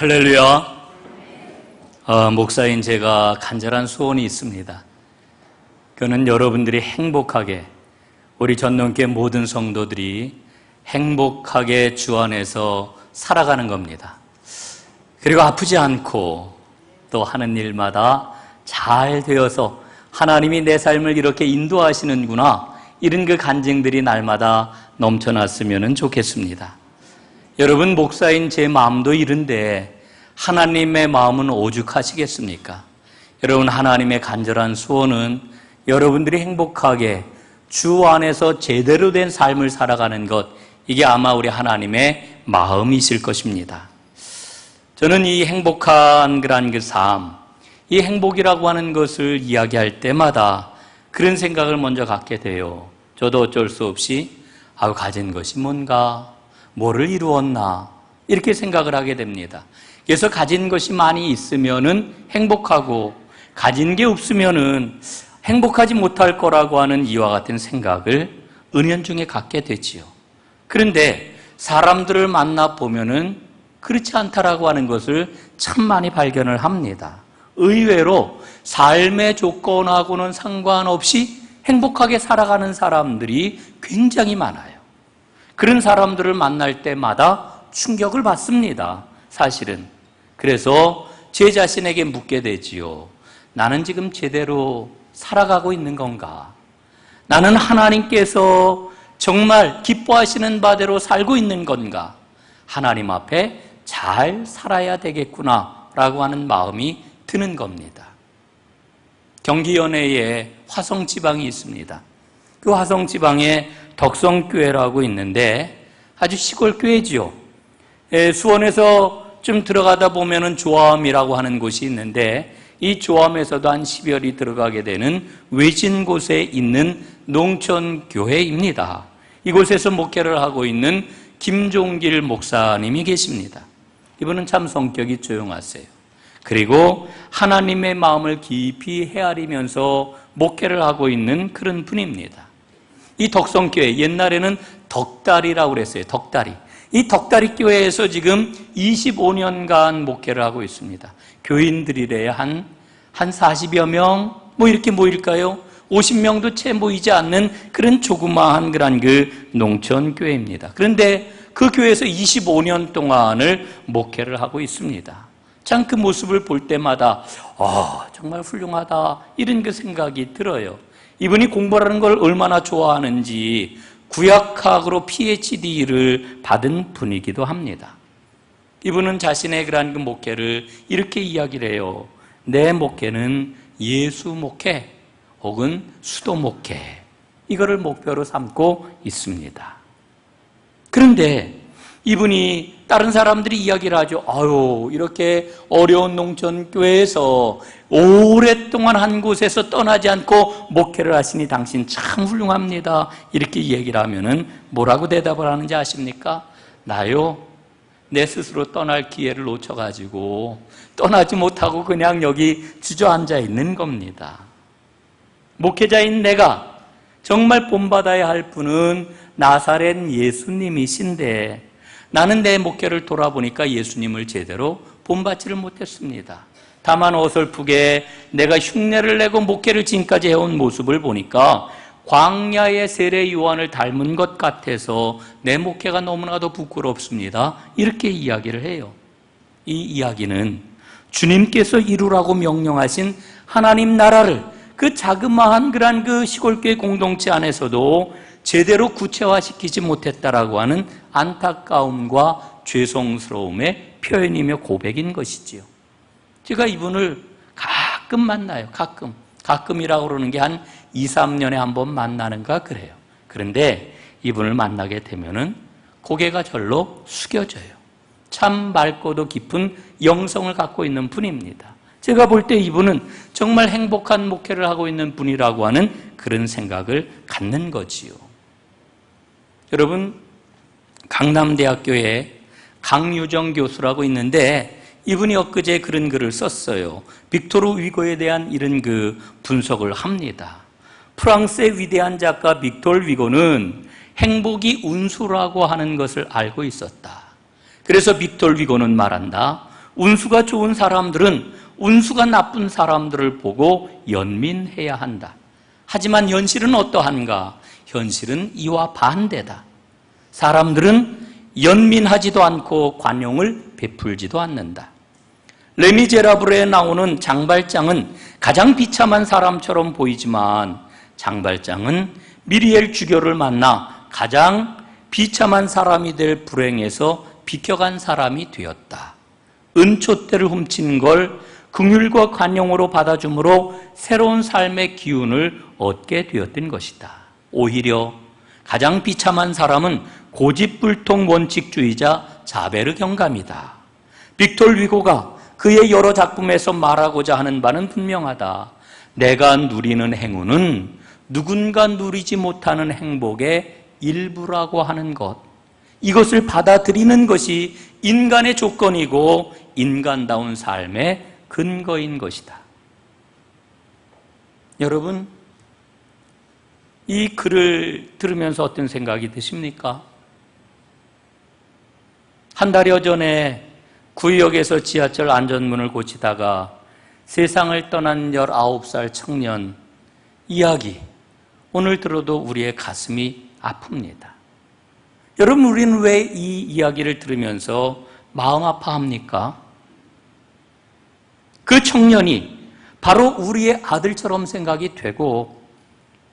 할렐루야. 목사인 제가 간절한 소원이 있습니다. 그는 여러분들이 행복하게, 우리 전능교회 모든 성도들이 행복하게 주 안에서 살아가는 겁니다. 그리고 아프지 않고 또 하는 일마다 잘 되어서 하나님이 내 삶을 이렇게 인도하시는구나, 이런 그 간증들이 날마다 넘쳐났으면 좋겠습니다. 여러분, 목사인 제 마음도 이른데 하나님의 마음은 오죽하시겠습니까? 여러분, 하나님의 간절한 소원은 여러분들이 행복하게 주 안에서 제대로 된 삶을 살아가는 것, 이게 아마 우리 하나님의 마음이실 것입니다. 저는 이 행복한 그 삶, 이 행복이라고 하는 것을 이야기할 때마다 그런 생각을 먼저 갖게 돼요. 저도 어쩔 수 없이 가진 것이 뭔가, 뭐를 이루었나, 이렇게 생각을 하게 됩니다. 그래서 가진 것이 많이 있으면은 행복하고, 가진 게 없으면은 행복하지 못할 거라고 하는 이와 같은 생각을 은연중에 갖게 되지요. 그런데 사람들을 만나 보면은 그렇지 않다라고 하는 것을 참 많이 발견을 합니다. 의외로 삶의 조건하고는 상관없이 행복하게 살아가는 사람들이 굉장히 많아요. 그런 사람들을 만날 때마다 충격을 받습니다, 사실은. 그래서 제 자신에게 묻게 되지요. 나는 지금 제대로 살아가고 있는 건가? 나는 하나님께서 정말 기뻐하시는 바대로 살고 있는 건가? 하나님 앞에 잘 살아야 되겠구나 라고 하는 마음이 드는 겁니다. 경기 연해에 화성지방이 있습니다. 그 화성지방에 덕성교회라고 있는데 아주 시골 교회지요. 수원에서 좀 들어가다 보면은 조암이라고 하는 곳이 있는데, 이 조암에서도 한 10여리 들어가게 되는 외진 곳에 있는 농촌교회입니다. 이곳에서 목회를 하고 있는 김종길 목사님이 계십니다. 이분은 참 성격이 조용하세요. 그리고 하나님의 마음을 깊이 헤아리면서 목회를 하고 있는 그런 분입니다. 이 덕성교회, 옛날에는 덕다리라고 그랬어요. 덕다리. 이 덕다리 교회에서 지금 25년간 목회를 하고 있습니다. 교인들이래야 한 40여 명, 이렇게 모일까요? 50명도 채 모이지 않는 그런 조그마한 그 농촌교회입니다. 그런데 그 교회에서 25년 동안을 목회를 하고 있습니다. 참 그 모습을 볼 때마다 정말 훌륭하다, 이런 그 생각이 들어요. 이분이 공부하는 걸 얼마나 좋아하는지 구약학으로 PhD를 받은 분이기도 합니다. 이분은 자신의 그 목회를 이렇게 이야기를 해요. 내 목회는 예수 목회 혹은 수도 목회, 이거를 목표로 삼고 있습니다. 그런데 이분이 다른 사람들이 이야기를 하죠. 이렇게 어려운 농촌교회에서 오랫동안 한 곳에서 떠나지 않고 목회를 하시니 당신 참 훌륭합니다, 이렇게 얘기를 하면은 뭐라고 대답을 하는지 아십니까? 나요? 내 스스로 떠날 기회를 놓쳐가지고 떠나지 못하고 그냥 여기 주저앉아 있는 겁니다. 목회자인 내가 정말 본받아야 할 분은 나사렛 예수님이신데, 나는 내 목회를 돌아보니까 예수님을 제대로 본받지를 못했습니다. 다만 어설프게 내가 흉내를 내고 목회를 지금까지 해온 모습을 보니까 광야의 세례 요한을 닮은 것 같아서 내 목회가 너무나도 부끄럽습니다, 이렇게 이야기를 해요. 이 이야기는 주님께서 이루라고 명령하신 하나님 나라를 그 자그마한 그 시골교회 공동체 안에서도 제대로 구체화시키지 못했다라고 하는 안타까움과 죄송스러움의 표현이며 고백인 것이지요. 제가 이분을 가끔 만나요. 가끔이라고 그러는 게 한 2, 3년에 한 번 만나는가 그래요. 그런데 이분을 만나게 되면은 고개가 절로 숙여져요. 참 맑고도 깊은 영성을 갖고 있는 분입니다. 제가 볼 때 이분은 정말 행복한 목회를 하고 있는 분이라고 하는 그런 생각을 갖는 거지요. 여러분, 강남대학교에 강유정 교수라고 있는데, 이분이 엊그제 그런 글을 썼어요. 빅토르 위고에 대한 이런 그 분석을 합니다. 프랑스의 위대한 작가 빅토르 위고는 행복이 운수라고 하는 것을 알고 있었다. 그래서 빅토르 위고는 말한다. 운수가 좋은 사람들은 운수가 나쁜 사람들을 보고 연민해야 한다. 하지만 현실은 어떠한가? 현실은 이와 반대다. 사람들은 연민하지도 않고 관용을 베풀지도 않는다. 레미제라블에 나오는 장발장은 가장 비참한 사람처럼 보이지만 장발장은 미리엘 주교를 만나 가장 비참한 사람이 될 불행에서 비켜간 사람이 되었다. 은촛대를 훔친 걸 긍휼과 관용으로 받아줌으로 새로운 삶의 기운을 얻게 되었던 것이다. 오히려 가장 비참한 사람은 고집불통 원칙주의자 자베르 경감이다. 빅톨 위고가 그의 여러 작품에서 말하고자 하는 바는 분명하다. 내가 누리는 행운은 누군가 누리지 못하는 행복의 일부라고 하는 것. 이것을 받아들이는 것이 인간의 조건이고 인간다운 삶의 근거인 것이다. 여러분, 이 글을 들으면서 어떤 생각이 드십니까? 한 달여 전에 구의역에서 지하철 안전문을 고치다가 세상을 떠난 19살 청년 이야기, 오늘 들어도 우리의 가슴이 아픕니다. 여러분, 우리는 왜 이 이야기를 들으면서 마음 아파합니까? 그 청년이 바로 우리의 아들처럼 생각이 되고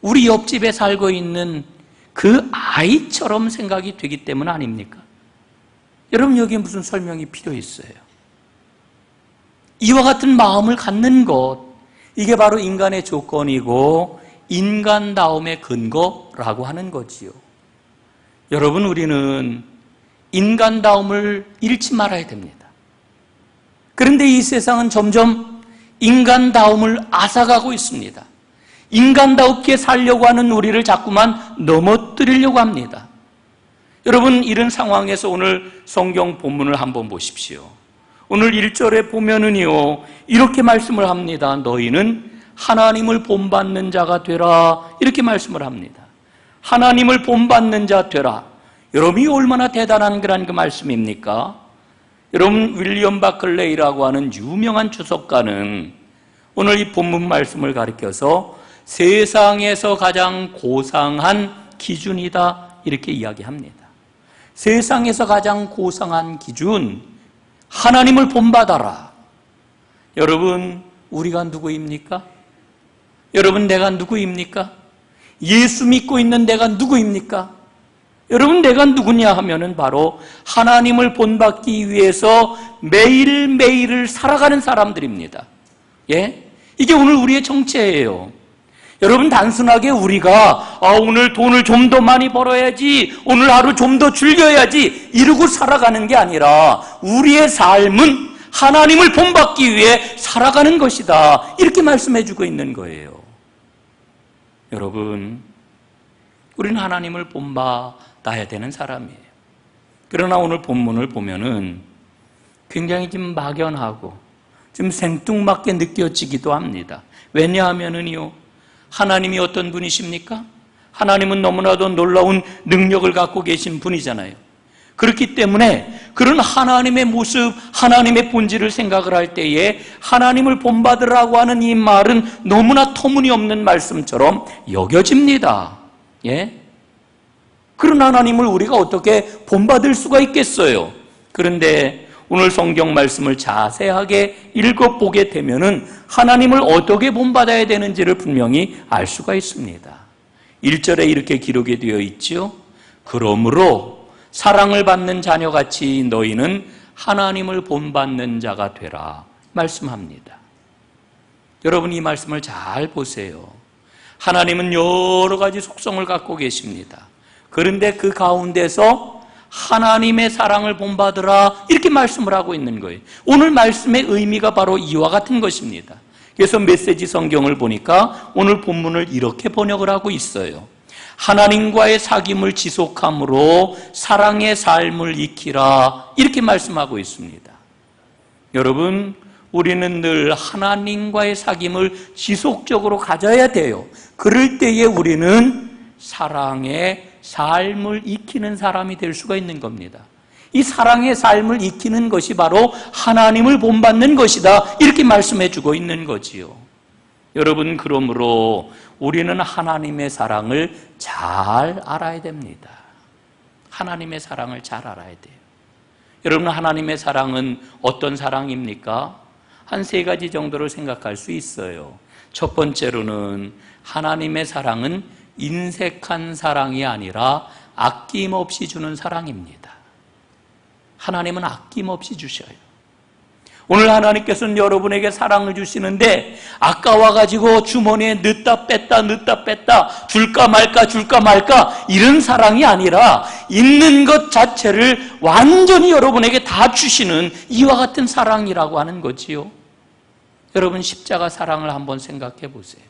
우리 옆집에 살고 있는 그 아이처럼 생각이 되기 때문 아닙니까? 여러분, 여기에 무슨 설명이 필요 있어요? 이와 같은 마음을 갖는 것, 이게 바로 인간의 조건이고 인간다움의 근거라고 하는 거지요. 여러분, 우리는 인간다움을 잃지 말아야 됩니다. 그런데 이 세상은 점점 인간다움을 앗아가고 있습니다. 인간다웁게 살려고 하는 우리를 자꾸만 넘어뜨리려고 합니다. 여러분, 이런 상황에서 오늘 성경 본문을 한번 보십시오. 오늘 1절에 보면은요, 이렇게 말씀을 합니다. 너희는 하나님을 본받는 자가 되라. 이렇게 말씀을 합니다. 하나님을 본받는 자 되라. 여러분이 얼마나 대단한 그런 그 말씀입니까? 여러분, 윌리엄 바클레이라고 하는 유명한 주석가는 오늘 이 본문 말씀을 가리켜서 세상에서 가장 고상한 기준이다, 이렇게 이야기합니다. 세상에서 가장 고상한 기준, 하나님을 본받아라. 여러분, 우리가 누구입니까? 여러분, 내가 누구입니까? 예수 믿고 있는 내가 누구입니까? 여러분, 내가 누구냐 하면은 바로 하나님을 본받기 위해서 매일매일을 살아가는 사람들입니다. 예? 이게 오늘 우리의 정체예요. 여러분, 단순하게 우리가 오늘 돈을 좀 더 많이 벌어야지, 오늘 하루 좀 더 즐겨야지 이러고 살아가는 게 아니라 우리의 삶은 하나님을 본받기 위해 살아가는 것이다, 이렇게 말씀해주고 있는 거예요. 여러분, 우리는 하나님을 본받아야 되는 사람이에요. 그러나 오늘 본문을 보면은 굉장히 좀 막연하고 좀 생뚱맞게 느껴지기도 합니다. 왜냐하면은요, 하나님이 어떤 분이십니까? 하나님은 너무나도 놀라운 능력을 갖고 계신 분이잖아요. 그렇기 때문에 그런 하나님의 모습, 하나님의 본질을 생각을 할 때에 하나님을 본받으라고 하는 이 말은 너무나 터무니없는 말씀처럼 여겨집니다. 예? 그런 하나님을 우리가 어떻게 본받을 수가 있겠어요? 그런데 오늘 성경 말씀을 자세하게 읽어보게 되면은 하나님을 어떻게 본받아야 되는지를 분명히 알 수가 있습니다. 1절에 이렇게 기록이 되어 있죠. 그러므로 사랑을 받는 자녀같이 너희는 하나님을 본받는 자가 되라, 말씀합니다. 여러분, 이 말씀을 잘 보세요. 하나님은 여러 가지 속성을 갖고 계십니다. 그런데 그 가운데서 하나님의 사랑을 본받으라, 이렇게 말씀을 하고 있는 거예요. 오늘 말씀의 의미가 바로 이와 같은 것입니다. 그래서 메시지 성경을 보니까 오늘 본문을 이렇게 번역을 하고 있어요. 하나님과의 사귐을 지속함으로 사랑의 삶을 익히라, 이렇게 말씀하고 있습니다. 여러분, 우리는 늘 하나님과의 사귐을 지속적으로 가져야 돼요. 그럴 때에 우리는 사랑의 삶을 익히는 사람이 될 수가 있는 겁니다. 이 사랑의 삶을 익히는 것이 바로 하나님을 본받는 것이다. 이렇게 말씀해 주고 있는 거지요. 여러분, 그러므로 우리는 하나님의 사랑을 잘 알아야 됩니다. 하나님의 사랑을 잘 알아야 돼요. 여러분, 하나님의 사랑은 어떤 사랑입니까? 한 3가지 정도를 생각할 수 있어요. 첫 번째로는 하나님의 사랑은 인색한 사랑이 아니라 아낌없이 주는 사랑입니다. 하나님은 아낌없이 주셔요. 오늘 하나님께서는 여러분에게 사랑을 주시는데 아까워가지고 주머니에 넣다 뺐다 줄까 말까 이런 사랑이 아니라 있는 것 자체를 완전히 여러분에게 다 주시는 이와 같은 사랑이라고 하는 거지요. 여러분, 십자가 사랑을 한번 생각해 보세요.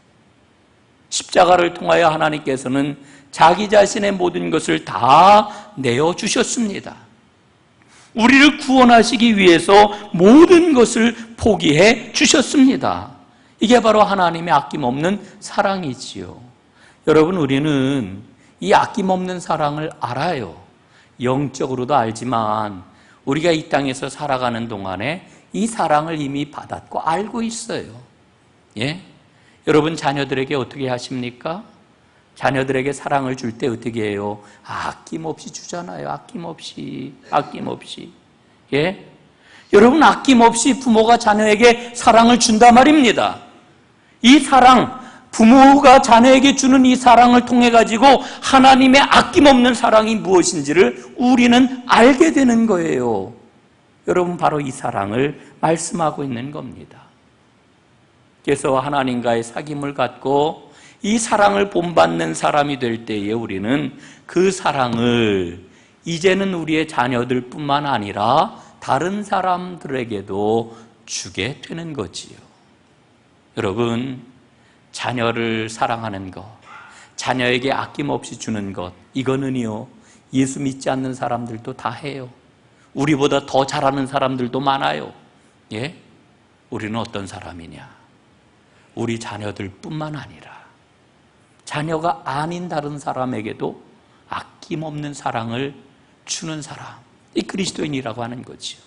십자가를 통하여 하나님께서는 자기 자신의 모든 것을 다 내어주셨습니다. 우리를 구원하시기 위해서 모든 것을 포기해 주셨습니다. 이게 바로 하나님의 아낌없는 사랑이지요. 여러분, 우리는 이 아낌없는 사랑을 알아요. 영적으로도 알지만 우리가 이 땅에서 살아가는 동안에 이 사랑을 이미 받았고 알고 있어요. 예? 여러분, 자녀들에게 어떻게 하십니까? 자녀들에게 사랑을 줄 때 어떻게 해요? 아낌없이 주잖아요. 아낌없이. 예? 여러분, 아낌없이 부모가 자녀에게 사랑을 준단 말입니다. 이 사랑, 부모가 자녀에게 주는 이 사랑을 통해 가지고 하나님의 아낌없는 사랑이 무엇인지를 우리는 알게 되는 거예요. 여러분, 바로 이 사랑을 말씀하고 있는 겁니다. 그래서 하나님과의 사귐을 갖고 이 사랑을 본받는 사람이 될 때에 우리는 그 사랑을 이제는 우리의 자녀들 뿐만 아니라 다른 사람들에게도 주게 되는 거지요. 여러분, 자녀를 사랑하는 것, 자녀에게 아낌없이 주는 것, 이거는요, 예수 믿지 않는 사람들도 다 해요. 우리보다 더 잘하는 사람들도 많아요. 예? 우리는 어떤 사람이냐? 우리 자녀들 뿐만 아니라 자녀가 아닌 다른 사람에게도 아낌없는 사랑을 주는 사람, 이 그리스도인이라고 하는 거지요.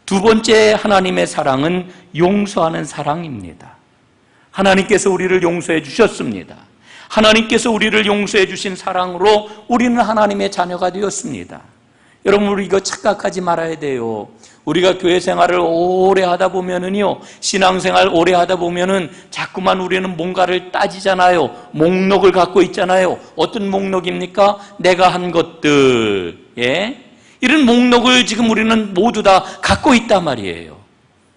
두 번째 하나님의 사랑은 용서하는 사랑입니다. 하나님께서 우리를 용서해 주셨습니다. 하나님께서 우리를 용서해 주신 사랑으로 우리는 하나님의 자녀가 되었습니다. 여러분, 우리 이거 착각하지 말아야 돼요. 우리가 교회 생활을 오래 하다 보면은요, 신앙생활 오래 하다 보면은 자꾸만 우리는 뭔가를 따지잖아요. 목록을 갖고 있잖아요. 어떤 목록입니까? 내가 한 것들. 예? 이런 목록을 지금 우리는 모두 다 갖고 있단 말이에요.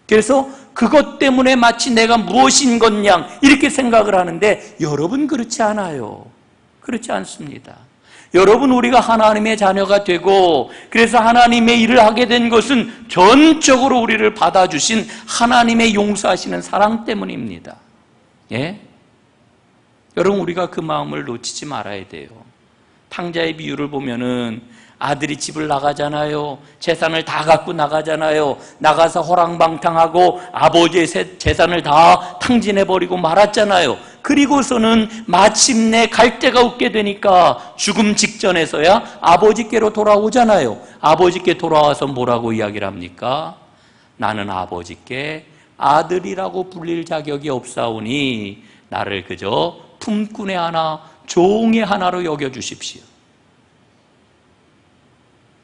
그래서 그것 때문에 마치 내가 무엇인 것 양 이렇게 생각을 하는데 여러분, 그렇지 않아요. 그렇지 않습니다. 여러분, 우리가 하나님의 자녀가 되고 그래서 하나님의 일을 하게 된 것은 전적으로 우리를 받아주신 하나님의 용서하시는 사랑 때문입니다. 예? 여러분, 우리가 그 마음을 놓치지 말아야 돼요. 탕자의 비유를 보면은 아들이 집을 나가잖아요. 재산을 다 갖고 나가잖아요. 나가서 호랑방탕하고 아버지의 재산을 다 탕진해버리고 말았잖아요. 그리고서는 마침내 갈 데가 없게 되니까 죽음 직전에서야 아버지께로 돌아오잖아요. 아버지께 돌아와서 뭐라고 이야기를 합니까? 나는 아버지께 아들이라고 불릴 자격이 없사오니 나를 그저 품꾼의 하나, 종의 하나로 여겨주십시오.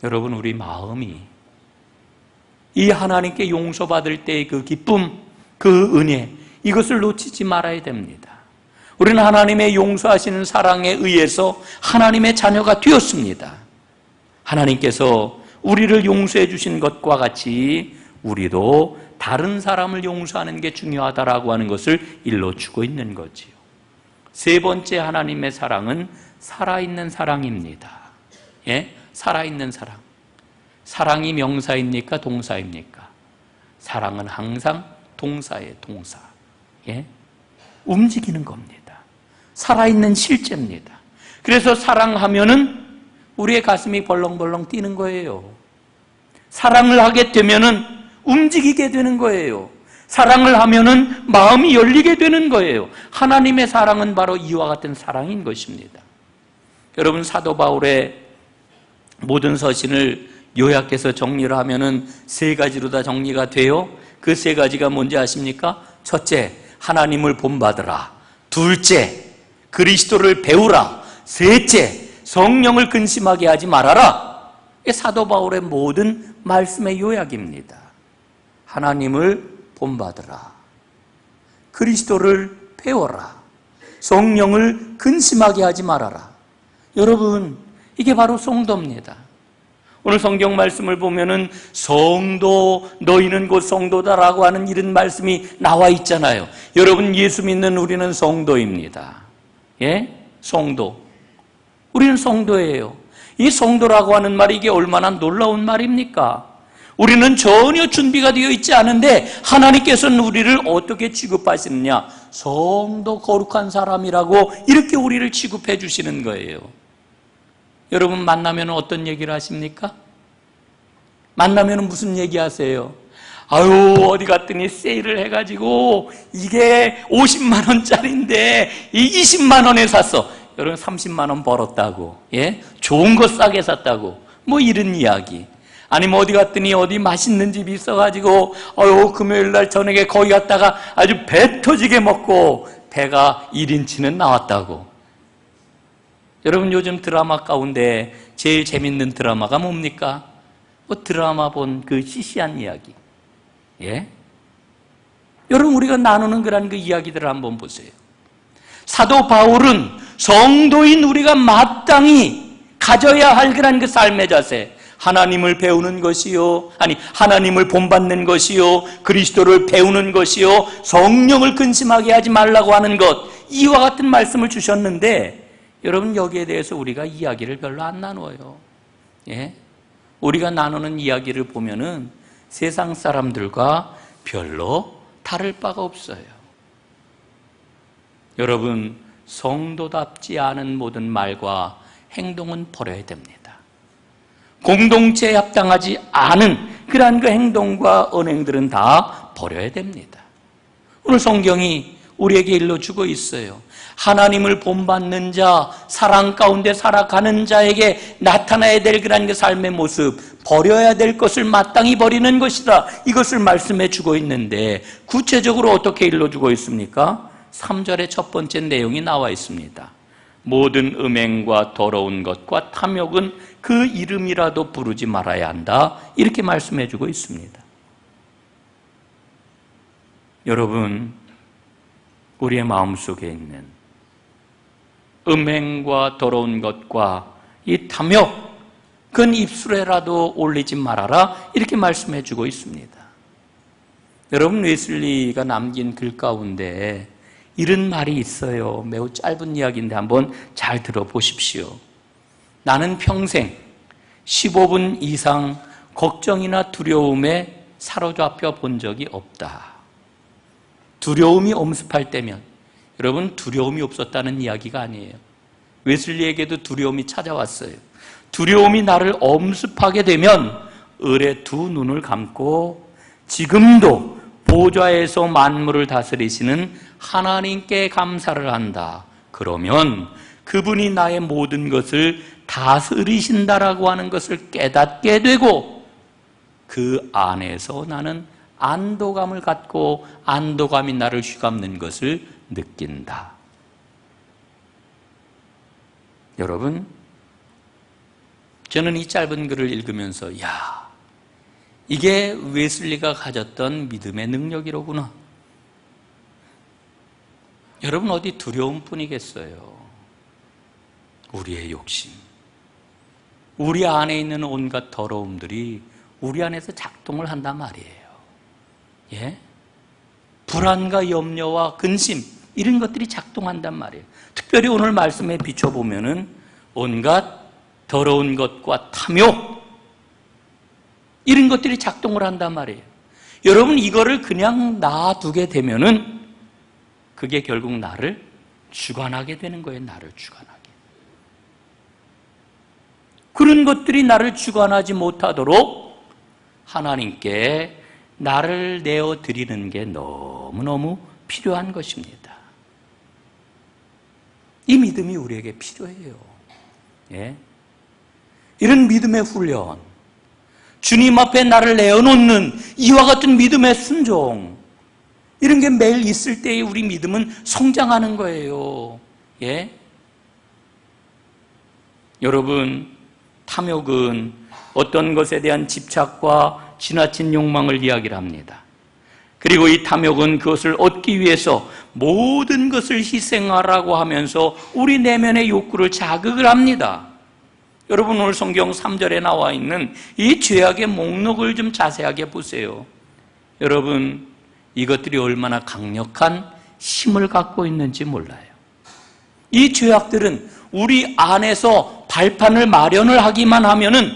여러분, 우리 마음이 이 하나님께 용서받을 때의 그 기쁨, 그 은혜, 이것을 놓치지 말아야 됩니다. 우리는 하나님의 용서하시는 사랑에 의해서 하나님의 자녀가 되었습니다. 하나님께서 우리를 용서해 주신 것과 같이 우리도 다른 사람을 용서하는 게 중요하다라고 하는 것을 일러주고 있는 거지요. 세 번째 하나님의 사랑은 살아있는 사랑입니다. 예? 살아있는 사랑. 사랑이 명사입니까? 동사입니까? 사랑은 항상 동사예요. 동사. 예? 움직이는 겁니다. 살아있는 실제입니다. 그래서 사랑하면은 우리의 가슴이 벌렁벌렁 뛰는 거예요. 사랑을 하게 되면은 움직이게 되는 거예요. 사랑을 하면은 마음이 열리게 되는 거예요. 하나님의 사랑은 바로 이와 같은 사랑인 것입니다. 여러분, 사도 바울의 모든 서신을 요약해서 정리를 하면은 세 가지로 다 정리가 돼요. 그 세 가지가 뭔지 아십니까? 첫째, 하나님을 본받으라. 둘째, 그리스도를 배우라. 셋째, 성령을 근심하게 하지 말아라. 이게 사도 바울의 모든 말씀의 요약입니다. 하나님을 본받으라. 그리스도를 배워라. 성령을 근심하게 하지 말아라. 여러분, 이게 바로 성도입니다. 오늘 성경 말씀을 보면은 성도, 너희는 곧 성도다라고 하는 이런 말씀이 나와 있잖아요. 여러분, 예수 믿는 우리는 성도입니다. 예? 성도. 우리는 성도예요. 이 성도라고 하는 말이 이게 얼마나 놀라운 말입니까? 우리는 전혀 준비가 되어 있지 않은데 하나님께서는 우리를 어떻게 취급하시느냐? 성도 거룩한 사람이라고 이렇게 우리를 취급해 주시는 거예요. 여러분, 만나면 어떤 얘기를 하십니까? 만나면 무슨 얘기 하세요? 아유, 어디 갔더니 세일을 해가지고 이게 50만 원짜리인데 이 20만 원에 샀어. 여러분, 30만 원 벌었다고. 예? 좋은 거 싸게 샀다고. 뭐 이런 이야기. 아니면 어디 갔더니 어디 맛있는 집이 있어가지고 금요일 날 저녁에 거기 갔다가 아주 배 터지게 먹고 배가 1인치는 나왔다고. 여러분, 요즘 드라마 가운데 제일 재밌는 드라마가 뭡니까? 뭐 드라마 본 그 시시한 이야기. 예? 여러분, 우리가 나누는 그런 그 이야기들을 한번 보세요. 사도 바울은 성도인 우리가 마땅히 가져야 할 그런 그 삶의 자세, 하나님을 배우는 것이요, 하나님을 본받는 것이요, 그리스도를 배우는 것이요, 성령을 근심하게 하지 말라고 하는 것, 이와 같은 말씀을 주셨는데 여러분, 여기에 대해서 우리가 이야기를 별로 안 나눠요. 예? 우리가 나누는 이야기를 보면은 세상 사람들과 별로 다를 바가 없어요. 여러분, 성도답지 않은 모든 말과 행동은 버려야 됩니다. 공동체에 합당하지 않은 그러한 그 행동과 언행들은 다 버려야 됩니다. 오늘 성경이 우리에게 일러주고 있어요. 하나님을 본받는 자, 사랑 가운데 살아가는 자에게 나타나야 될 그런 그 삶의 모습, 버려야 될 것을 마땅히 버리는 것이다. 이것을 말씀해 주고 있는데 구체적으로 어떻게 일러주고 있습니까? 3절의 첫 번째 내용이 나와 있습니다. 모든 음행과 더러운 것과 탐욕은 그 이름이라도 부르지 말아야 한다. 이렇게 말씀해 주고 있습니다. 여러분, 우리의 마음속에 있는 음행과 더러운 것과 이 탐욕, 그건 입술에라도 올리지 말아라. 이렇게 말씀해 주고 있습니다. 여러분, 웨슬리가 남긴 글 가운데 이런 말이 있어요. 매우 짧은 이야기인데 한번 잘 들어보십시오. 나는 평생 15분 이상 걱정이나 두려움에 사로잡혀 본 적이 없다. 두려움이 엄습할 때면, 여러분, 두려움이 없었다는 이야기가 아니에요. 웨슬리에게도 두려움이 찾아왔어요. 두려움이 나를 엄습하게 되면 을의 두 눈을 감고 지금도 보좌에서 만물을 다스리시는 하나님께 감사를 한다. 그러면 그분이 나의 모든 것을 다스리신다라고 하는 것을 깨닫게 되고 그 안에서 나는 안도감을 갖고 안도감이 나를 휘감는 것을 느낀다. 여러분, 저는 이 짧은 글을 읽으면서 이게 웨슬리가 가졌던 믿음의 능력이로구나. 여러분, 어디 두려움뿐이겠어요. 우리의 욕심, 우리 안에 있는 온갖 더러움들이 우리 안에서 작동을 한단 말이에요. 예? 불안과 염려와 근심, 이런 것들이 작동한단 말이에요. 특별히 오늘 말씀에 비춰보면은 온갖 더러운 것과 탐욕, 이런 것들이 작동을 한단 말이에요. 여러분, 이거를 그냥 놔두게 되면은 그게 결국 나를 주관하게 되는 거예요. 나를 주관하게. 그런 것들이 나를 주관하지 못하도록 하나님께 나를 내어드리는 게 너무너무 필요한 것입니다. 이 믿음이 우리에게 필요해요. 예? 이런 믿음의 훈련, 주님 앞에 나를 내어놓는 이와 같은 믿음의 순종, 이런 게 매일 있을 때에 우리 믿음은 성장하는 거예요. 예? 여러분, 탐욕은 어떤 것에 대한 집착과 지나친 욕망을 이야기를 합니다. 그리고 이 탐욕은 그것을 얻기 위해서 모든 것을 희생하라고 하면서 우리 내면의 욕구를 자극을 합니다. 여러분, 오늘 성경 3절에 나와 있는 이 죄악의 목록을 좀 자세하게 보세요. 여러분, 이것들이 얼마나 강력한 힘을 갖고 있는지 몰라요. 이 죄악들은 우리 안에서 발판을 마련을 하기만 하면은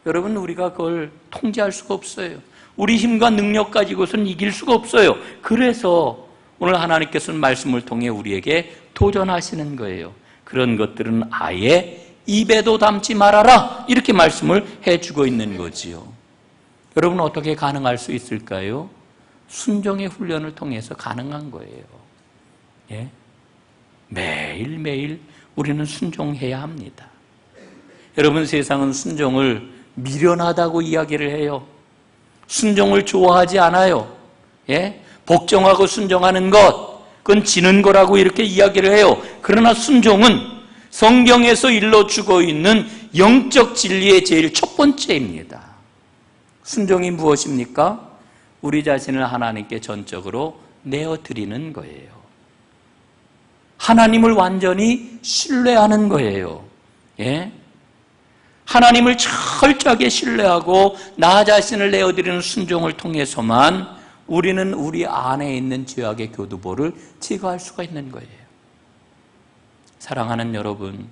여러분, 우리가 그걸 통제할 수가 없어요. 우리 힘과 능력 가지고서는 이길 수가 없어요. 그래서 오늘 하나님께서는 말씀을 통해 우리에게 도전하시는 거예요. 그런 것들은 아예 입에도 담지 말아라, 이렇게 말씀을 해주고 있는 거지요. 여러분, 어떻게 가능할 수 있을까요? 순종의 훈련을 통해서 가능한 거예요. 예? 매일매일 우리는 순종해야 합니다. 여러분, 세상은 순종을 미련하다고 이야기를 해요. 순종을 좋아하지 않아요. 예? 복종하고 순종하는 것, 그건 지는 거라고 이렇게 이야기를 해요. 그러나 순종은 성경에서 일러주고 있는 영적 진리의 제일 첫 번째입니다. 순종이 무엇입니까? 우리 자신을 하나님께 전적으로 내어드리는 거예요. 하나님을 완전히 신뢰하는 거예요. 예? 하나님을 철저하게 신뢰하고 나 자신을 내어드리는 순종을 통해서만 우리는 우리 안에 있는 죄악의 교두보를 제거할 수가 있는 거예요. 사랑하는 여러분,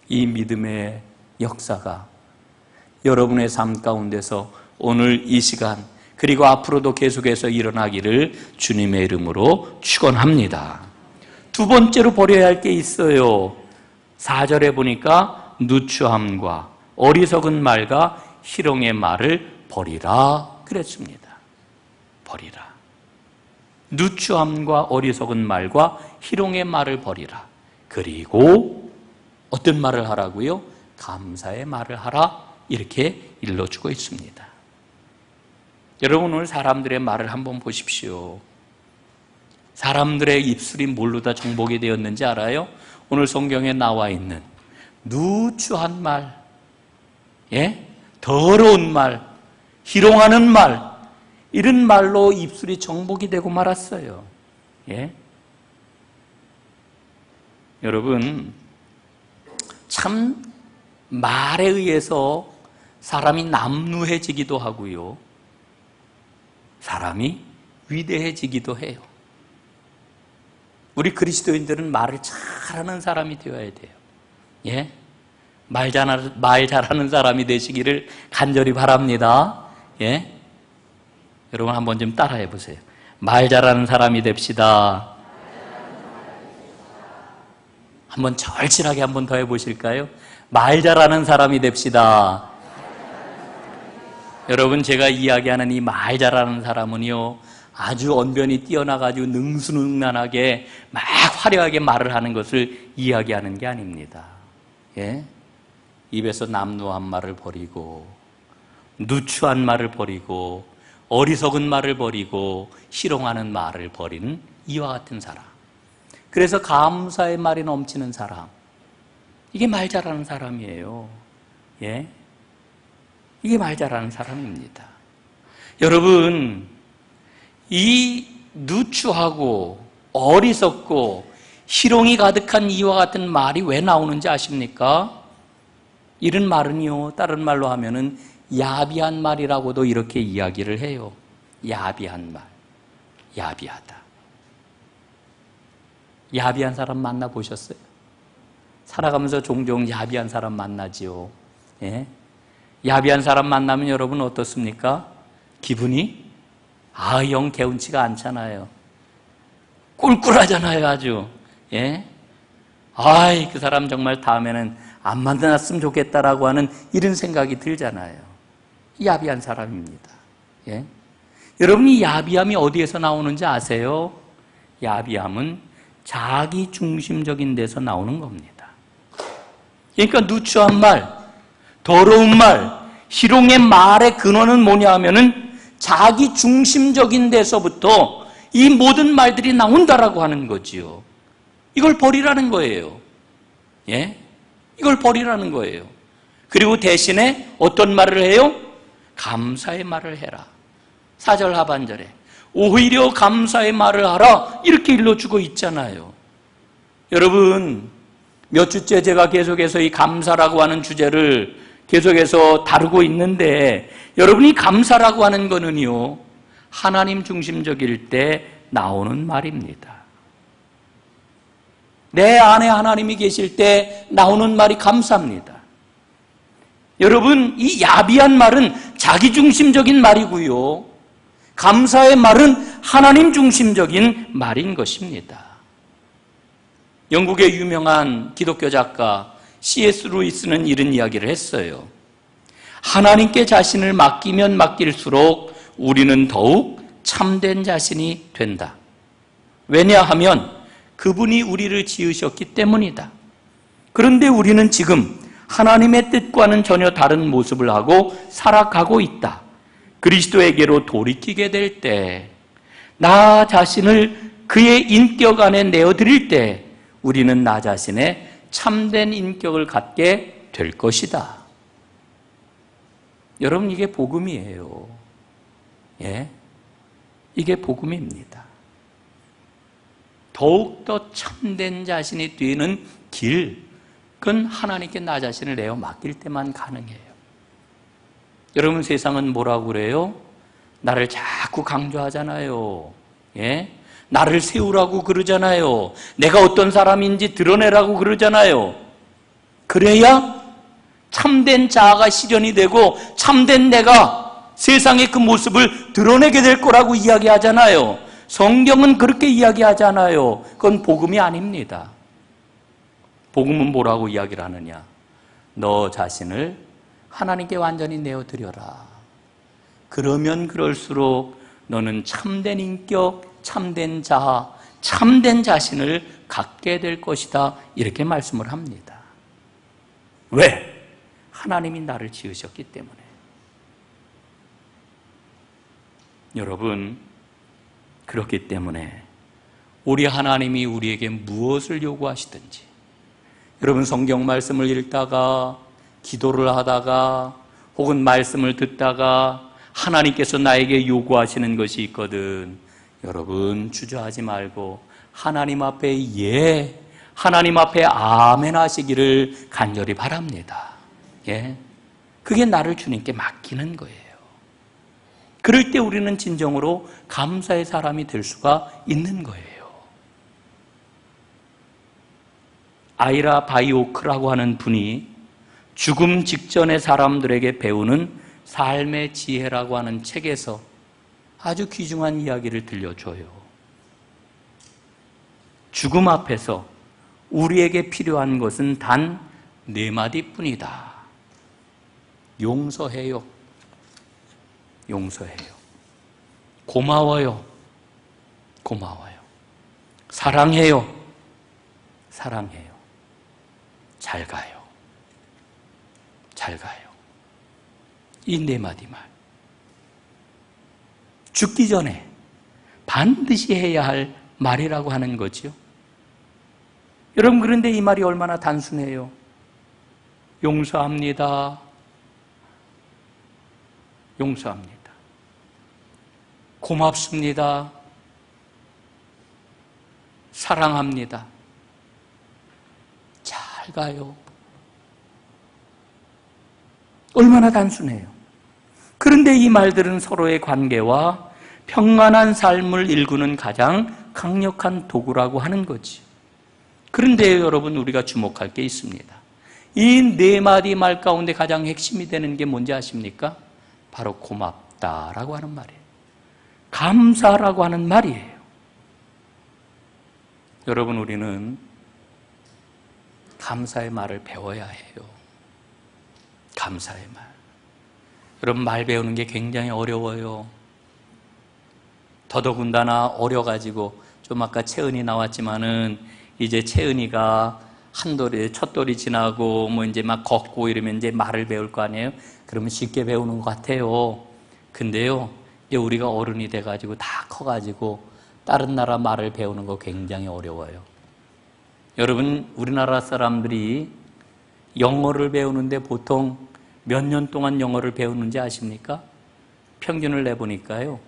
이 믿음의 역사가 여러분의 삶 가운데서 오늘 이 시간 그리고 앞으로도 계속해서 일어나기를 주님의 이름으로 축원합니다. 두 번째로 버려야 할 게 있어요. 4절에 보니까 누추함과 어리석은 말과 희롱의 말을 버리라 그랬습니다. 버리라. 누추함과 어리석은 말과 희롱의 말을 버리라. 그리고 어떤 말을 하라고요? 감사의 말을 하라, 이렇게 일러주고 있습니다. 여러분, 오늘 사람들의 말을 한번 보십시오. 사람들의 입술이 뭘로 다 정복이 되었는지 알아요? 오늘 성경에 나와 있는 누추한 말, 예? 더러운 말, 희롱하는 말, 이런 말로 입술이 정복이 되고 말았어요. 예? 여러분, 참 말에 의해서 사람이 남루해지기도 하고요, 사람이 위대해지기도 해요. 우리 그리스도인들은 말을 잘하는 사람이 되어야 돼요. 예? 말 잘하는 사람이 되시기를 간절히 바랍니다. 예? 여러분, 한번 좀 따라해 보세요. 말 잘하는 사람이 됩시다. 한번 절실하게 한번 더 해보실까요? 말 잘하는 사람이 됩시다. 여러분, 제가 이야기하는 이 말 잘하는 사람은요, 아주 언변이 뛰어나가지고 능수능란하게 막 화려하게 말을 하는 것을 이야기하는 게 아닙니다. 예? 입에서 남루한 말을 버리고, 누추한 말을 버리고, 어리석은 말을 버리고, 희롱하는 말을 버리는 이와 같은 사람. 그래서 감사의 말이 넘치는 사람, 이게 말 잘하는 사람이에요. 예? 이게 말 잘하는 사람입니다. 여러분, 이 누추하고 어리석고 희롱이 가득한 이와 같은 말이 왜 나오는지 아십니까? 이런 말은요, 다른 말로 하면은 야비한 말이라고도 이렇게 이야기를 해요. 야비한 말, 야비하다. 야비한 사람 만나보셨어요? 살아가면서 종종 야비한 사람 만나지요. 예? 야비한 사람 만나면 여러분 어떻습니까? 기분이 영 개운치가 않잖아요. 꿀꿀하잖아요, 아주. 예? 그 사람 정말 다음에는 안 만났으면 좋겠다라고 하는 이런 생각이 들잖아요. 야비한 사람입니다. 예? 여러분, 이 야비함이 어디에서 나오는지 아세요? 야비함은 자기 중심적인 데서 나오는 겁니다. 그러니까 누추한 말, 더러운 말, 희롱의 말의 근원은 뭐냐 하면은 자기 중심적인 데서부터 이 모든 말들이 나온다라고 하는 거지요. 이걸 버리라는 거예요. 예? 이걸 버리라는 거예요. 그리고 대신에 어떤 말을 해요? 감사의 말을 해라. 4절 하반절에 오히려 감사의 말을 하라 이렇게 일러주고 있잖아요. 여러분, 몇 주째 제가 계속해서 이 감사라고 하는 주제를 계속해서 다루고 있는데, 여러분이 감사라고 하는 거는요, 하나님 중심적일 때 나오는 말입니다. 내 안에 하나님이 계실 때 나오는 말이 감사합니다. 여러분, 이 야비한 말은 자기 중심적인 말이고요, 감사의 말은 하나님 중심적인 말인 것입니다. 영국의 유명한 기독교 작가 C.S. 루이스는 이런 이야기를 했어요. 하나님께 자신을 맡기면 맡길수록 우리는 더욱 참된 자신이 된다. 왜냐하면 그분이 우리를 지으셨기 때문이다. 그런데 우리는 지금 하나님의 뜻과는 전혀 다른 모습을 하고 살아가고 있다. 그리스도에게로 돌이키게 될 때, 나 자신을 그의 인격 안에 내어드릴 때 우리는 나 자신의 참된 인격을 갖게 될 것이다. 여러분, 이게 복음이에요. 예? 이게 복음입니다. 더욱더 참된 자신이 되는 길, 그건 하나님께 나 자신을 내어 맡길 때만 가능해요. 여러분, 세상은 뭐라고 그래요? 나를 자꾸 강조하잖아요. 예? 나를 세우라고 그러잖아요. 내가 어떤 사람인지 드러내라고 그러잖아요. 그래야 참된 자아가 실현이 되고 참된 내가 세상의 그 모습을 드러내게 될 거라고 이야기하잖아요. 성경은 그렇게 이야기하잖아요. 그건 복음이 아닙니다. 복음은 뭐라고 이야기를 하느냐? 너 자신을 하나님께 완전히 내어드려라. 그러면 그럴수록 너는 참된 인격, 참된 자아, 참된 자신을 갖게 될 것이다. 이렇게 말씀을 합니다. 왜? 하나님이 나를 지으셨기 때문에. 여러분, 그렇기 때문에 우리 하나님이 우리에게 무엇을 요구하시든지, 여러분 성경 말씀을 읽다가 기도를 하다가 혹은 말씀을 듣다가 하나님께서 나에게 요구하시는 것이 있거든, 여러분 주저하지 말고 하나님 앞에 예, 하나님 앞에 아멘 하시기를 간절히 바랍니다. 예, 그게 나를 주님께 맡기는 거예요. 그럴 때 우리는 진정으로 감사의 사람이 될 수가 있는 거예요. 아이라 바이오크라고 하는 분이 죽음 직전의 사람들에게 배우는 삶의 지혜라고 하는 책에서 아주 귀중한 이야기를 들려줘요. 죽음 앞에서 우리에게 필요한 것은 단 4마디뿐이다. 용서해요. 용서해요. 고마워요. 고마워요. 사랑해요. 사랑해요. 잘 가요. 잘 가요. 이 4마디 말. 죽기 전에 반드시 해야 할 말이라고 하는 거죠. 여러분, 그런데 이 말이 얼마나 단순해요. 용서합니다. 용서합니다. 고맙습니다. 사랑합니다. 잘 가요. 얼마나 단순해요. 그런데 이 말들은 서로의 관계와 평안한 삶을 일구는 가장 강력한 도구라고 하는 거지. 그런데 여러분, 우리가 주목할 게 있습니다. 이 4마디 말 가운데 가장 핵심이 되는 게 뭔지 아십니까? 바로 고맙다라고 하는 말이에요. 감사라고 하는 말이에요. 여러분, 우리는 감사의 말을 배워야 해요. 감사의 말. 여러분, 말 배우는 게 굉장히 어려워요. 더더군다나 어려가지고, 좀 아까 채은이 나왔지만은 이제 채은이가 첫 돌이 지나고 뭐 이제 막 걷고 이러면 이제 말을 배울 거 아니에요? 그러면 쉽게 배우는 것 같아요. 근데요, 이제 우리가 어른이 돼가지고 다 커가지고 다른 나라 말을 배우는 거 굉장히 어려워요. 여러분, 우리나라 사람들이 영어를 배우는데 보통 몇 년 동안 영어를 배우는지 아십니까? 평균을 내보니까요,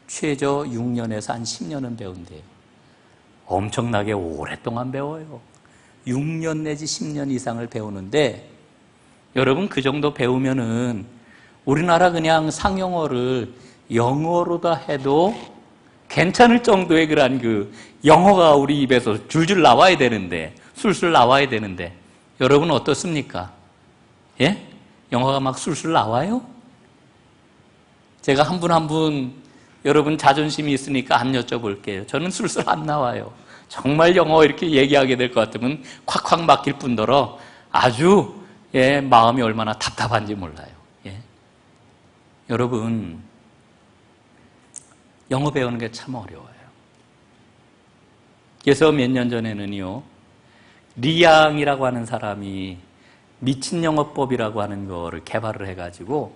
최저 6년에서 한 10년은 배운대요. 엄청나게 오랫동안 배워요. 6년 내지 10년 이상을 배우는데, 여러분 그 정도 배우면은 우리나라 그냥 상용어를 영어로다 해도 괜찮을 정도의 그런 그 영어가 우리 입에서 줄줄 나와야 되는데, 술술 나와야 되는데, 여러분 어떻습니까? 예? 영어가 막 술술 나와요? 제가 한 분 한 분 여러분 자존심이 있으니까 안 여쭤볼게요. 저는 술술 안 나와요. 정말 영어 이렇게 얘기하게 될 것 같으면 콱콱 막힐 뿐더러 아주 마음이 얼마나 답답한지 몰라요. 예. 여러분, 영어 배우는 게 참 어려워요. 그래서 몇 년 전에는요, 리양이라고 하는 사람이 미친 영어법이라고 하는 거를 개발을 해가지고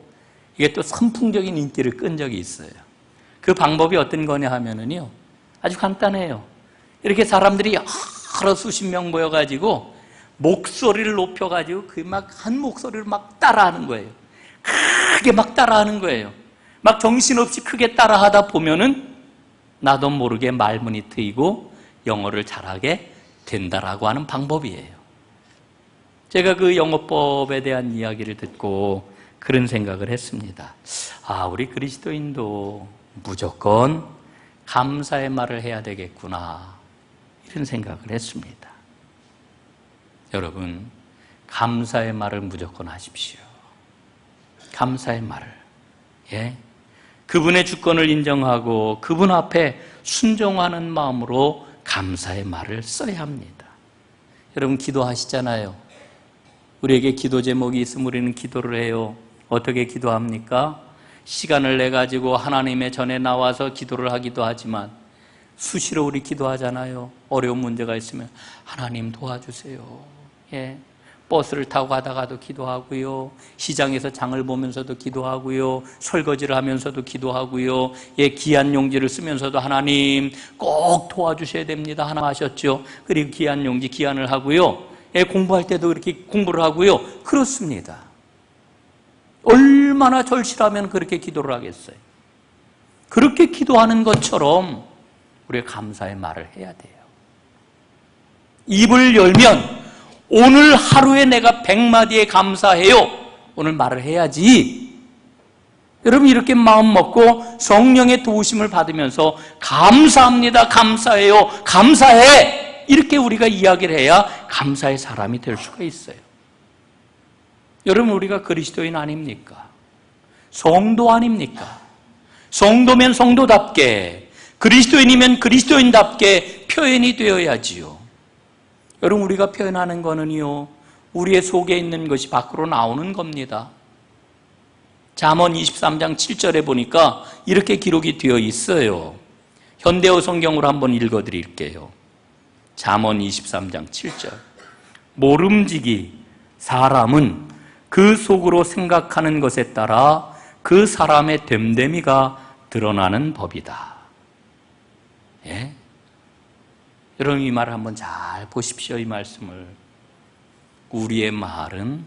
이게 또 선풍적인 인기를 끈 적이 있어요. 그 방법이 어떤 거냐 하면은요, 아주 간단해요. 이렇게 사람들이 여러 수십 명 모여가지고 목소리를 높여가지고 그 막 한 목소리를 막 따라하는 거예요. 크게 막 따라하는 거예요. 막 정신없이 크게 따라하다 보면은 나도 모르게 말문이 트이고 영어를 잘하게 된다라고 하는 방법이에요. 제가 그 영어법에 대한 이야기를 듣고 그런 생각을 했습니다. 아, 우리 그리스도인도 무조건 감사의 말을 해야 되겠구나, 이런 생각을 했습니다. 여러분, 감사의 말을 무조건 하십시오. 감사의 말을. 예? 그분의 주권을 인정하고 그분 앞에 순종하는 마음으로 감사의 말을 써야 합니다. 여러분, 기도하시잖아요. 우리에게 기도 제목이 있으면 우리는 기도를 해요. 어떻게 기도합니까? 시간을 내가지고 하나님의 전에 나와서 기도를 하기도 하지만 수시로 우리 기도하잖아요. 어려운 문제가 있으면 하나님 도와주세요. 예. 버스를 타고 가다가도 기도하고요. 시장에서 장을 보면서도 기도하고요. 설거지를 하면서도 기도하고요. 예, 귀한 용지를 쓰면서도 하나님 꼭 도와주셔야 됩니다. 하나 하셨죠. 그리고 귀한 용지 귀한을 하고요. 예, 공부할 때도 이렇게 공부를 하고요. 그렇습니다. 얼마나 절실하면 그렇게 기도를 하겠어요. 그렇게 기도하는 것처럼 우리가 감사의 말을 해야 돼요. 입을 열면 오늘 하루에 내가 100마디에 감사해요, 오늘 말을 해야지. 여러분, 이렇게 마음 먹고 성령의 도우심을 받으면서 감사합니다, 감사해요, 감사해, 이렇게 우리가 이야기를 해야 감사의 사람이 될 수가 있어요. 여러분, 우리가 그리스도인 아닙니까? 성도 아닙니까? 성도면 성도답게, 그리스도인이면 그리스도인답게 표현이 되어야지요. 여러분, 우리가 표현하는 거는요, 우리의 속에 있는 것이 밖으로 나오는 겁니다. 잠언 23장 7절에 보니까 이렇게 기록이 되어 있어요. 현대어 성경으로 한번 읽어드릴게요. 잠언 23장 7절. 모름지기 사람은 그 속으로 생각하는 것에 따라 그 사람의 됨됨이가 드러나는 법이다. 예? 여러분, 이 말을 한번 잘 보십시오. 이 말씀을. 우리의 말은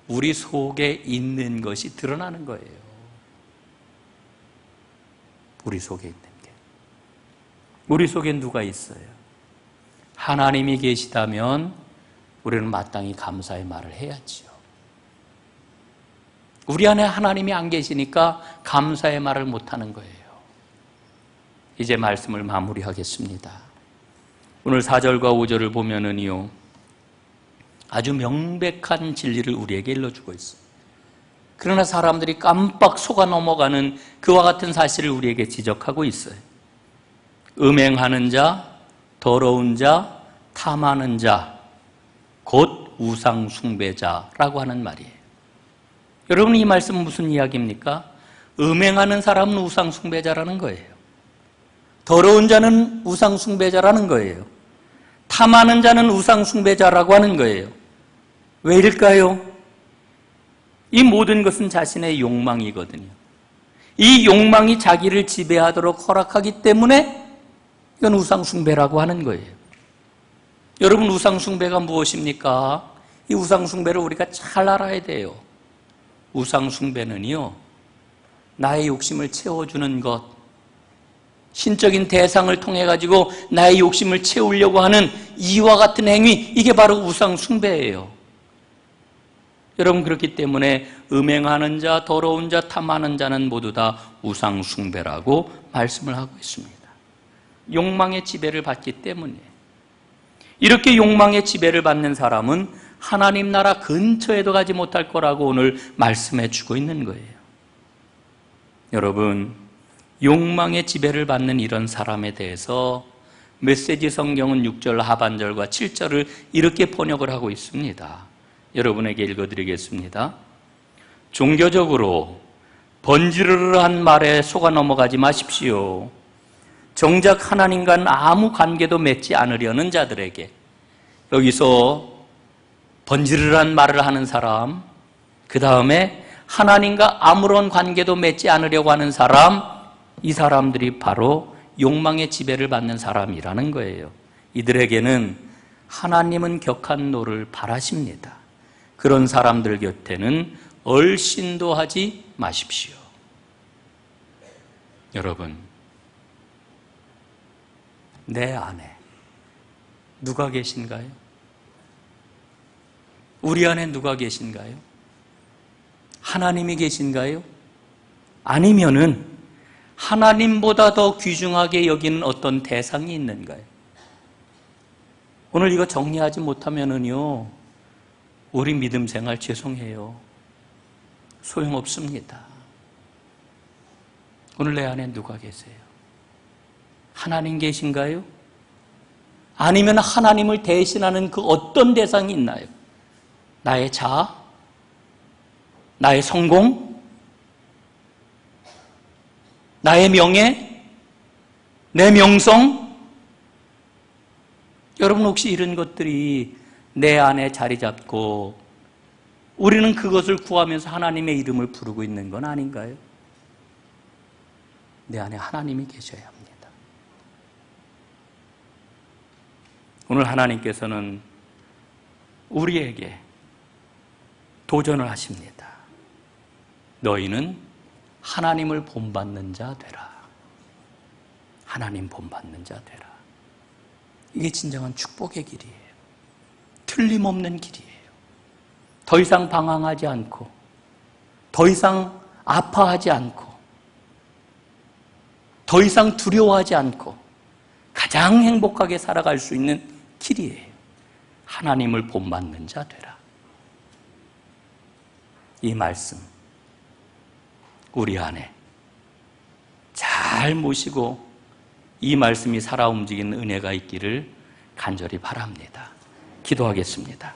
우리 속에 있는 것이 드러나는 거예요. 우리 속에 있는 게. 우리 속에 누가 있어요? 하나님이 계시다면 우리는 마땅히 감사의 말을 해야지요. 우리 안에 하나님이 안 계시니까 감사의 말을 못하는 거예요. 이제 말씀을 마무리하겠습니다. 오늘 4절과 5절을 보면은요, 아주 명백한 진리를 우리에게 일러주고 있어요. 그러나 사람들이 깜빡 속아 넘어가는 그와 같은 사실을 우리에게 지적하고 있어요. 음행하는 자, 더러운 자, 탐하는 자, 곧 우상 숭배자라고 하는 말이에요. 여러분, 이 말씀은 무슨 이야기입니까? 음행하는 사람은 우상 숭배자라는 거예요. 더러운 자는 우상 숭배자라는 거예요. 탐하는 자는 우상숭배자라고 하는 거예요. 왜일까요? 이 모든 것은 자신의 욕망이거든요. 이 욕망이 자기를 지배하도록 허락하기 때문에 이건 우상숭배라고 하는 거예요. 여러분, 우상숭배가 무엇입니까? 이 우상숭배를 우리가 잘 알아야 돼요. 우상숭배는요, 나의 욕심을 채워주는 것, 신적인 대상을 통해 가지고 나의 욕심을 채우려고 하는 이와 같은 행위, 이게 바로 우상숭배예요. 여러분, 그렇기 때문에 음행하는 자, 더러운 자, 탐하는 자는 모두 다 우상숭배라고 말씀을 하고 있습니다. 욕망의 지배를 받기 때문에. 이렇게 욕망의 지배를 받는 사람은 하나님 나라 근처에도 가지 못할 거라고 오늘 말씀해 주고 있는 거예요. 여러분, 욕망의 지배를 받는 이런 사람에 대해서 메시지 성경은 6절 하반절과 7절을 이렇게 번역을 하고 있습니다. 여러분에게 읽어드리겠습니다. 종교적으로 번지르르한 말에 속아 넘어가지 마십시오. 정작 하나님과는 아무 관계도 맺지 않으려는 자들에게, 여기서 번지르르한 말을 하는 사람, 그 다음에 하나님과 아무런 관계도 맺지 않으려고 하는 사람, 이 사람들이 바로 욕망의 지배를 받는 사람이라는 거예요. 이들에게는 하나님은 격한 노를 바라십니다. 그런 사람들 곁에는 얼씬도 하지 마십시오. 여러분, 내 안에 누가 계신가요? 우리 안에 누가 계신가요? 하나님이 계신가요? 아니면은 하나님보다 더 귀중하게 여기는 어떤 대상이 있는가요? 오늘 이거 정리하지 못하면은요, 우리 믿음 생활 죄송해요. 소용없습니다. 오늘 내 안에 누가 계세요? 하나님 계신가요? 아니면 하나님을 대신하는 그 어떤 대상이 있나요? 나의 자아? 나의 성공? 나의 명예? 내 명성? 여러분, 혹시 이런 것들이 내 안에 자리 잡고 우리는 그것을 구하면서 하나님의 이름을 부르고 있는 건 아닌가요? 내 안에 하나님이 계셔야 합니다. 오늘 하나님께서는 우리에게 도전을 하십니다. 너희는 하나님을 본받는 자 되라. 하나님 본받는 자 되라. 이게 진정한 축복의 길이에요. 틀림없는 길이에요. 더 이상 방황하지 않고, 더 이상 아파하지 않고, 더 이상 두려워하지 않고 가장 행복하게 살아갈 수 있는 길이에요. 하나님을 본받는 자 되라. 이 말씀 우리 안에 잘 모시고 이 말씀이 살아 움직이는 은혜가 있기를 간절히 바랍니다. 기도하겠습니다.